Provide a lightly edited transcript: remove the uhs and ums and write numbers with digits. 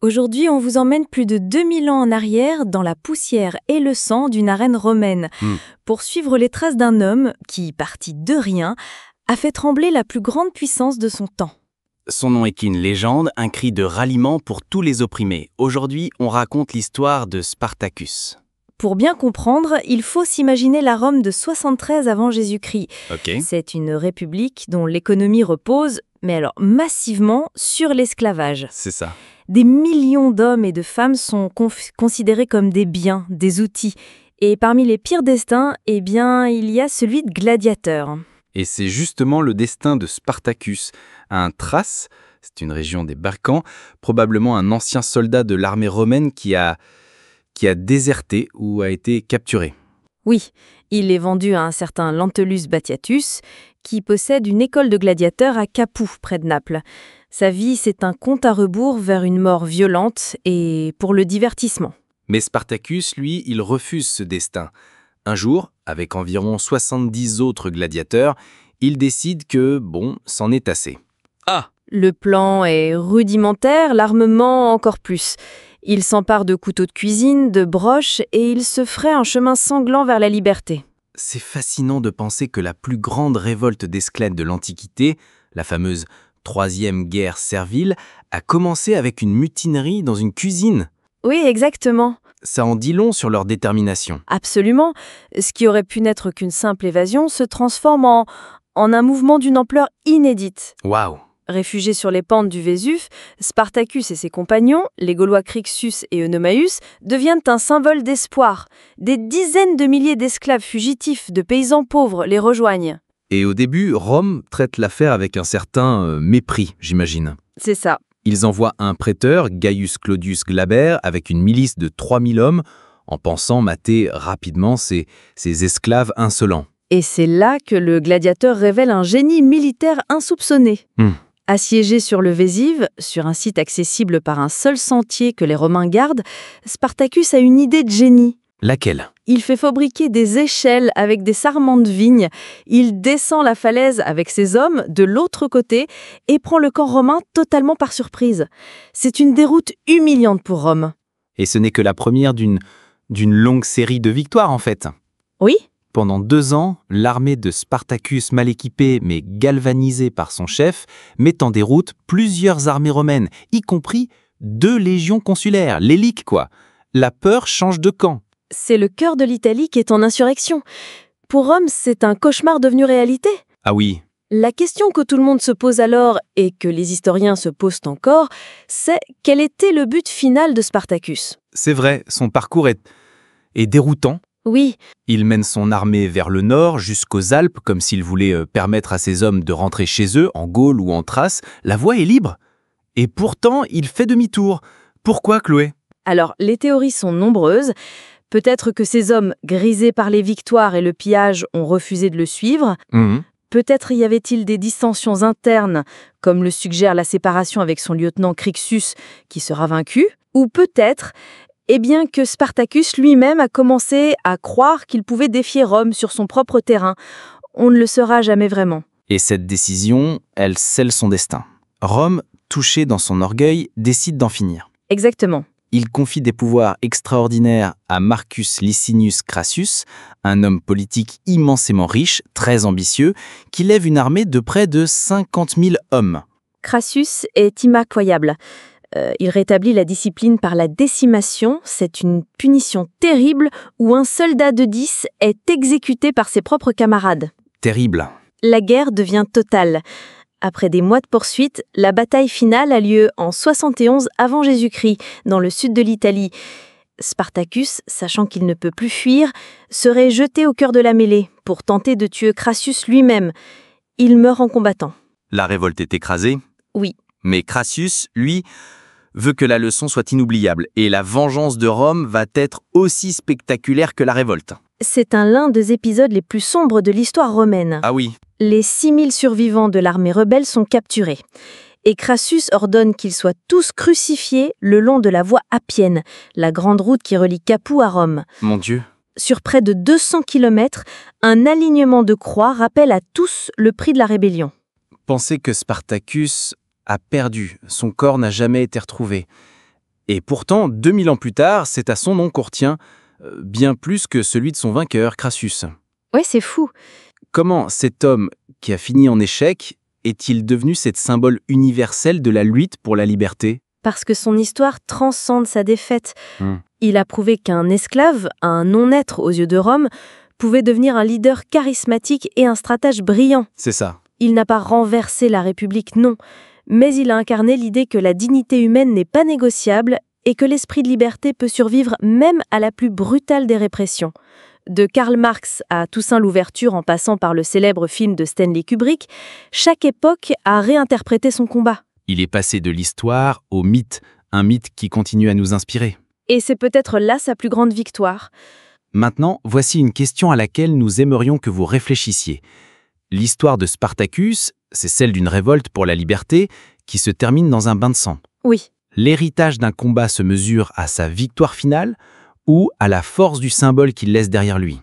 Aujourd'hui, on vous emmène plus de 2000 ans en arrière dans la poussière et le sang d'une arène romaine pour suivre les traces d'un homme qui, parti de rien, a fait trembler la plus grande puissance de son temps. Son nom est une légende, un cri de ralliement pour tous les opprimés. Aujourd'hui, on raconte l'histoire de Spartacus. Pour bien comprendre, il faut s'imaginer la Rome de 73 avant Jésus-Christ. Ok. C'est une république dont l'économie repose, mais alors massivement, sur l'esclavage. C'est ça. Des millions d'hommes et de femmes sont considérés comme des biens, des outils. Et parmi les pires destins, eh bien, il y a celui de gladiateur. Et c'est justement le destin de Spartacus, un Thrace, c'est une région des Balkans, probablement un ancien soldat de l'armée romaine qui a déserté ou a été capturé. Oui, il est vendu à un certain Lentulus Batiatus, qui possède une école de gladiateurs à Capoue, près de Naples. Sa vie, c'est un compte à rebours vers une mort violente et pour le divertissement. Mais Spartacus, lui, il refuse ce destin. Un jour, avec environ 70 autres gladiateurs, il décide que, c'en est assez. Ah! Le plan est rudimentaire, l'armement encore plus. Il s'empare de couteaux de cuisine, de broches, et il se ferait un chemin sanglant vers la liberté. C'est fascinant de penser que la plus grande révolte d'esclaves de l'Antiquité, la fameuse Troisième guerre servile, a commencé avec une mutinerie dans une cuisine. Oui, exactement. Ça en dit long sur leur détermination. Absolument. Ce qui aurait pu n'être qu'une simple évasion se transforme en un mouvement d'une ampleur inédite. Waouh! Réfugiés sur les pentes du Vésuve, Spartacus et ses compagnons, les Gaulois Crixus et Eunomaüs, deviennent un symbole d'espoir. Des dizaines de milliers d'esclaves fugitifs, de paysans pauvres, les rejoignent. Et au début, Rome traite l'affaire avec un certain mépris, j'imagine. C'est ça. Ils envoient un prêteur, Gaius Claudius Glaber, avec une milice de 3000 hommes, en pensant mater rapidement ces esclaves insolents. Et c'est là que le gladiateur révèle un génie militaire insoupçonné. Assiégé sur le Vésive, sur un site accessible par un seul sentier que les Romains gardent, Spartacus a une idée de génie. Laquelle? Il fait fabriquer des échelles avec des sarments de vigne. Il descend la falaise avec ses hommes de l'autre côté et prend le camp romain totalement par surprise. C'est une déroute humiliante pour Rome. Et ce n'est que la première d'une longue série de victoires, en fait. Oui? Pendant 2 ans, l'armée de Spartacus, mal équipée mais galvanisée par son chef, met en déroute plusieurs armées romaines, y compris 2 légions consulaires, l'élite quoi. La peur change de camp. C'est le cœur de l'Italie qui est en insurrection. Pour Rome, c'est un cauchemar devenu réalité. Ah oui. La question que tout le monde se pose alors, et que les historiens se posent encore, c'est quel était le but final de Spartacus? C'est vrai, son parcours est déroutant. Oui, Il mène son armée vers le nord, jusqu'aux Alpes, comme s'il voulait permettre à ses hommes de rentrer chez eux, en Gaule ou en Thrace. La voie est libre. Et pourtant, il fait demi-tour. Pourquoi, Chloé? alors les théories sont nombreuses. Peut-être que ces hommes, grisés par les victoires et le pillage, ont refusé de le suivre. Peut-être y avait-il des dissensions internes, comme le suggère la séparation avec son lieutenant Crixus, qui sera vaincu. Ou peut-être, que Spartacus lui-même a commencé à croire qu'il pouvait défier Rome sur son propre terrain. On ne le saura jamais vraiment. Et cette décision, elle scelle son destin. Rome, touché dans son orgueil, décide d'en finir. Exactement. Il confie des pouvoirs extraordinaires à Marcus Licinius Crassus, un homme politique immensément riche, très ambitieux, qui lève une armée de près de 50 000 hommes. Crassus est impitoyable. Il rétablit la discipline par la décimation. C'est une punition terrible où un soldat de 10 est exécuté par ses propres camarades. Terrible. La guerre devient totale. Après des mois de poursuite, la bataille finale a lieu en 71 avant Jésus-Christ, dans le sud de l'Italie. Spartacus, sachant qu'il ne peut plus fuir, serait jeté au cœur de la mêlée pour tenter de tuer Crassus lui-même. Il meurt en combattant. La révolte est écrasée. Oui. Mais Crassus, lui, veut que la leçon soit inoubliable et la vengeance de Rome va être aussi spectaculaire que la révolte. C'est l'un des épisodes les plus sombres de l'histoire romaine. Ah oui. Les 6000 survivants de l'armée rebelle sont capturés. Et Crassus ordonne qu'ils soient tous crucifiés le long de la voie Appienne, la grande route qui relie Capoue à Rome. Mon Dieu. Sur près de 200 km, un alignement de croix rappelle à tous le prix de la rébellion. Pensez que Spartacus a perdu. Son corps n'a jamais été retrouvé. Et pourtant, 2000 ans plus tard, c'est à son nom qu'on retient, bien plus que celui de son vainqueur, Crassus. Ouais, c'est fou. Comment cet homme qui a fini en échec est-il devenu cet symbole universel de la lutte pour la liberté? Parce que son histoire transcende sa défaite. Il a prouvé qu'un esclave, un non-être aux yeux de Rome, pouvait devenir un leader charismatique et un stratège brillant. C'est ça. Il n'a pas renversé la République, non, mais il a incarné l'idée que la dignité humaine n'est pas négociable et que l'esprit de liberté peut survivre même à la plus brutale des répressions. De Karl Marx à Toussaint l'Ouverture en passant par le célèbre film de Stanley Kubrick, chaque époque a réinterprété son combat. Il est passé de l'histoire au mythe, un mythe qui continue à nous inspirer. Et c'est peut-être là sa plus grande victoire. Maintenant, voici une question à laquelle nous aimerions que vous réfléchissiez. L'histoire de Spartacus, c'est celle d'une révolte pour la liberté qui se termine dans un bain de sang. Oui. L'héritage d'un combat se mesure à sa victoire finale ou à la force du symbole qu'il laisse derrière lui.